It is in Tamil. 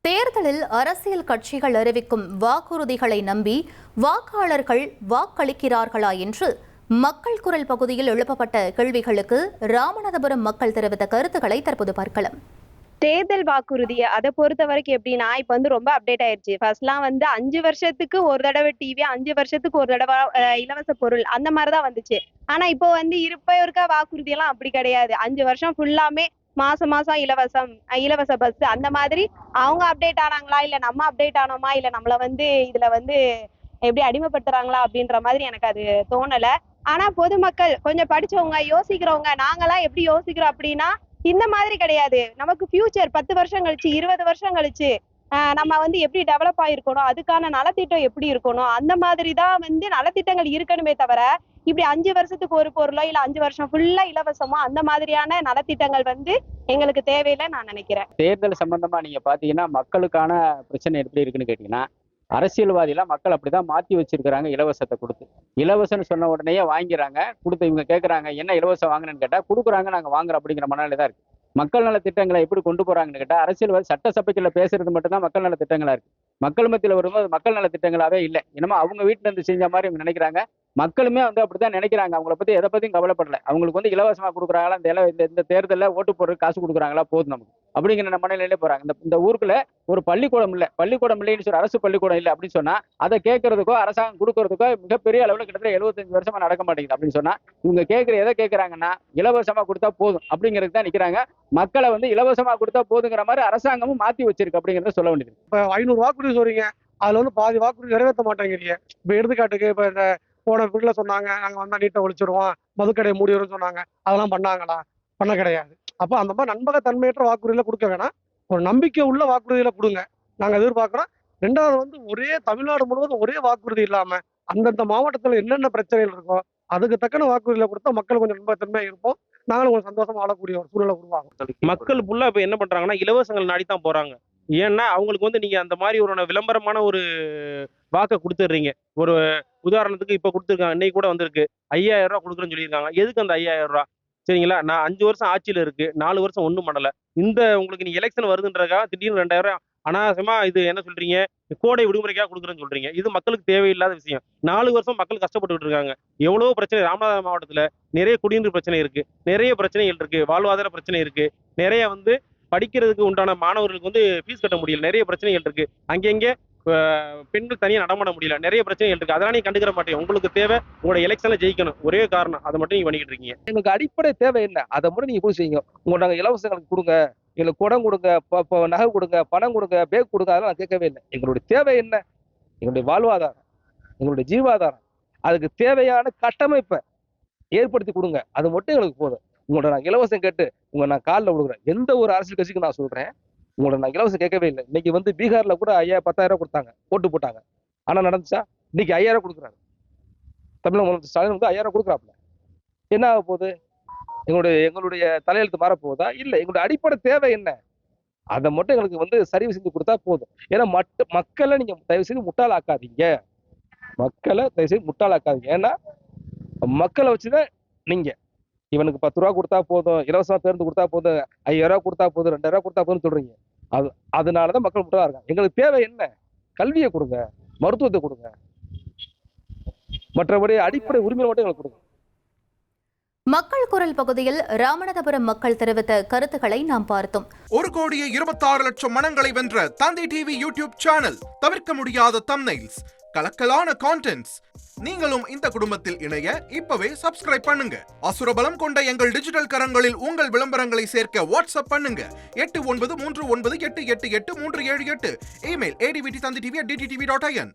தேர்தலில் அரசியல் கட்சிகள் அறிவிக்கும் வாக்குறுதிகளை நம்பி வாக்காளர்கள் வாக்களிக்கிறார்களா என்று மக்கள் குரல் பகுதியில் எழுப்பப்பட்ட கேள்விகளுக்கு ராமநாதபுரம் மக்கள் தெரிவித்த கருத்துக்களை தற்போது பார்க்கலாம். தேர்தல் வாக்குறுதி அதை பொறுத்த வரைக்கும் எப்படின்னா இப்ப ரொம்ப அப்டேட் ஆயிடுச்சு. ஃபர்ஸ்ட்லாம் 5 வருஷத்துக்கு ஒரு தடவை டிவி, 5 வருஷத்துக்கு ஒரு தடவை இலவச பொருள் அந்த மாதிரிதான் வந்துச்சு. ஆனா இப்போ இப்ப இருக்க வாக்குறுதி எல்லாம் அப்படி கிடையாது. 5 வருஷம் ஃபுல்லாமே மாசம் மாசம் இலவச பஸ் அந்த மாதிரி அவங்க அப்டேட் ஆனாங்களா இல்ல நம்ம அப்டேட் ஆனோமா இல்ல நம்மள இதுல எப்படி அடிமைப்படுத்துறாங்களா அப்படின்ற மாதிரி எனக்கு அது தோணல. ஆனா பொதுமக்கள் கொஞ்சம் படிச்சவங்க யோசிக்கிறவங்க நாங்கெல்லாம் எப்படி யோசிக்கிறோம் அப்படின்னா இந்த மாதிரி கிடையாது. நமக்கு ஃபியூச்சர் 10 வருஷம் கழிச்சு 20 வருஷம் கழிச்சு நம்ம எப்படி டெவலப் ஆயிருக்கணும், அதுக்கான நலத்திட்டம் எப்படி இருக்கணும், அந்த மாதிரி தான் நலத்திட்டங்கள் இருக்கணுமே தவிர இப்படி 5 வருஷத்துக்கு ஒரு பொருளோ இல்ல 5 வருஷம் ஃபுல்லா இலவசமோ அந்த மாதிரியான நலத்திட்டங்கள் எங்களுக்கு தேவையில்லை நான் நினைக்கிறேன். தேர்தல் சம்பந்தமா நீங்க பாத்தீங்கன்னா மக்களுக்கான பிரச்சனை எப்படி இருக்குன்னு கேட்டீங்கன்னா, அரசியல்வாதிலாம் மக்கள் அப்படிதான் மாத்தி வச்சிருக்கிறாங்க. இலவசத்தை கொடுத்து இலவசம்னு சொன்ன உடனே வாங்கிறாங்க. கொடுத்து இவங்க கேட்கறாங்க என்ன இலவசம் வாங்கினேன்னு கேட்டா கொடுக்குறாங்க, நாங்க வாங்குறோம் அப்படிங்கிற மனநிலை தான் இருக்கு. மக்கள் நல திட்டங்களை எப்படி கொண்டு போறாங்கன்னு கேட்டா அரசியல்வாதி சட்டசபைக்குள்ள பேசுறது மட்டும்தான் மக்கள் நல திட்டங்களா இருக்கு. மக்கள் மத்தியில் வரும்போது மக்கள் நல திட்டங்களாவே இல்லை. என்னமோ அவங்க வீட்டுல இருந்து செஞ்ச மாதிரி இவங்க நினைக்கிறாங்க. மக்களுமே அப்படித்தான் நினைக்கிறாங்க. அவங்கள பத்தி எதை பத்தியும் கவலைப்படல. அவங்களுக்கு இலவசமா கொடுக்குறாங்களா, இந்த தேர்தலில் ஓட்டு போடுறது காசு கொடுக்குறாங்களா போதும் நமக்கு அப்படிங்கிற மனநிலையிலே போறாங்க. இந்த ஊருக்குள்ள ஒரு பள்ளிக்கூடம் இல்லைன்னு சொல்லி அரசு பள்ளிக்கூடம் இல்லை அப்படின்னு சொன்னா அதை கேட்கறதுக்கோ அரசாங்கம் கொடுக்கறதுக்கோ மிகப்பெரிய அளவில் கிட்டத்தட்ட 75 வருஷமா நடக்க மாட்டேங்குது. அப்படின்னு சொன்னா இவங்க எதை கேட்கறாங்கன்னா இலவசமா கொடுத்தா போதும் அப்படிங்கிறது தான் நிக்கிறாங்க. மக்களை இலவசமா கொடுத்தா போதுங்கிற மாதிரி அரசாங்கமும் மாத்தி வச்சிருக்கு அப்படிங்கிறத சொல்ல வேண்டியது. இப்ப 500 வாக்குறுதி சொல்றீங்க, அதுல பாதி வாக்குறுதி நிறைவேற்ற மாட்டேங்கிறீங்க. இப்ப எடுத்துக்காட்டுக்கு இப்ப இந்த போன வீட்டுல சொன்னாங்க நாங்க வந்தா நீட்டை ஒழிச்சிருவோம், மதுக்கடையை மூடிடுவோம் சொன்னாங்க. அதெல்லாம் பண்ணாங்களா? பண்ண கிடையாது. அப்ப அந்த மாதிரி நம்பகத்தன்மையற்ற வாக்குறுதியில கொடுக்க வேணாம், ஒரு நம்பிக்கை உள்ள வாக்குறுதியில கொடுங்க. நாங்க எதிர்பார்க்கிறோம். ரெண்டாவது ஒரே தமிழ்நாடு முழுவதும் ஒரே வாக்குறுதி இல்லாம அந்தந்த மாவட்டத்துல என்னென்ன பிரச்சனைகள் இருக்கோ அதுக்கு தக்கன வாக்குறுதியில கொடுத்தா மக்கள் கொஞ்சம் நம்பகத்தன்மையா இருப்போம். நாங்களும் கொஞ்சம் சந்தோஷமா வாழக்கூடிய ஒரு சூழ்நிலை உருவாகும். மக்கள் ஃபுல்லா இப்ப என்ன பண்றாங்கன்னா இலவசங்கள் நாடித்தான் போறாங்க. ஏன்னா அவங்களுக்கு நீங்க அந்த மாதிரி ஒரு விளம்பரமான ஒரு வாக்கை கொடுத்துடுறீங்க. ஒரு உதாரணத்துக்கு இப்ப கொடுத்துருக்காங்க, இன்னைக்கு கூட வந்திருக்கு 5000 ரூபாய் கொடுக்குறேன்னு சொல்லியிருக்காங்க. எதுக்கு அந்த 5000 ரூபாய்? சரிங்களா, நான் 5 வருஷம் ஆட்சியில இருக்கு, 4 வருஷம் ஒண்ணும் பண்ணல. உங்களுக்கு நீ எலெக்ஷன் வருதுன்றதுக்காக திடீர்னு 2000 ரூபாய் அனாவசியமா இது என்ன சொல்றீங்க, கோடை விடுமுறைக்காக கொடுக்குறேன்னு சொல்றீங்க. இது மக்களுக்கு தேவையில்லாத விஷயம். 4 வருஷம் மக்கள் கஷ்டப்பட்டு இருக்காங்க. எவ்வளவு பிரச்சனை ராமநாதபுரம் மாவட்டத்துல நிறைய குடிநீர் பிரச்சனை இருக்கு, நிறைய பிரச்சனைகள் இருக்கு, வாழ்வாதார பிரச்சனை இருக்கு, நிறைய படிக்கிறதுக்கு உண்டான மாணவர்களுக்கு ஃபீஸ் கட்ட முடியல, நிறைய பிரச்சனைகள் இருக்கு. அங்கங்கே பெண்கள் தனியாக நடமாட முடியல, நிறைய பிரச்சனைகள் இருக்கு. அதெல்லாம் நீ கண்டுக்கிற மாட்டேங்க. உங்களுக்கு தேவை உங்களோட எலெக்ஷன்ல ஜெயிக்கணும், ஒரே காரணம். அதை மட்டும் நீங்க பண்ணிக்கிட்டு இருக்கீங்க. எங்களுக்கு அடிப்படை தேவை என்ன அதை மட்டும் நீங்க போய் செய்யுங்க. உங்களோட இலவசங்களுக்கு கொடுங்க, எங்களுக்கு குடம் கொடுங்க, நகை கொடுங்க, பணம் கொடுங்க, பேக் கொடுங்க, அதெல்லாம் நான் கேட்கவே இல்லை. எங்களுடைய தேவை என்ன? எங்களுடைய வாழ்வாதாரம், எங்களுடைய ஜீவாதாரம், அதுக்கு தேவையான கட்டமைப்பை ஏற்படுத்தி கொடுங்க. அது மட்டும் எங்களுக்கு போதும். உங்களோட நான் இலவசம் கேட்டு நான் காலில் விடுகிறேன். எந்த ஒரு அரசியல் கட்சிக்கு நான் சொல்றேன், உங்களோட நான் இலவசம் கேட்கவே இல்லை. இன்னைக்கு பீகார்ல கூட 10,000 கொடுத்தாங்க, ஓட்டு போட்டாங்க. ஆனா நடந்துச்சா? இன்னைக்கு 5000 கொடுக்குறாரு. தமிழக ஸ்டாலின் 5000 கொடுக்குறாப்புல. என்ன ஆக போகுது? எங்களுடைய தலையெழுத்து மாறப்போகுதா? இல்லை. எங்களுடைய அடிப்படை தேவை என்ன? அதை மட்டும் எங்களுக்கு சரிவு செஞ்சு கொடுத்தா போதும். ஏன்னா மக்களை நீங்க தயவு செய்து முட்டாளாக்காதீங்க. ஏன்னா மக்களை வச்சுதான் நீங்க இவனுக்கு 10 ரூபா கொடுத்தா போதும், இலவசமா பேருந்து கொடுத்தா போதும், 5000 ரூபா கொடுத்தா போதும், 2000 ரூபா கொடுத்தா போதும் சொல்றீங்க. அதனாலதான் மக்கள் முட்டா இருக்காங்க. எங்களுக்கு தேவை என்ன? கல்வியை கொடுங்க, மருத்துவத்தை கொடுங்க, மற்றபடி அடிப்படை உரிமை மட்டும் எங்களுக்கு கொடுங்க. மக்கள் குரல் பகுதியில் ராமநாதபுரம் மக்கள் தெரிவித்த கருத்துக்களை நாம் பார்த்தோம். 1,26,00,000 மனங்களை வென்ற தந்தை டிவி யூடியூப் சேனல், தவிர்க்க முடியாத தம்ப்நெயில்ஸ், கலக்கலான கான்டென்ட்ஸ். நீங்களும் இந்த குடும்பத்தில் இணைய இப்பவே சப்ஸ்கிரைப் பண்ணுங்க. அசுரபலம் கொண்ட எங்கள் டிஜிட்டல் கரங்களில் உங்கள் விளம்பரங்களை சேர்க்க வாட்ஸ்அப் பண்ணுங்க. 8939888378. Email advttv@dttv.in.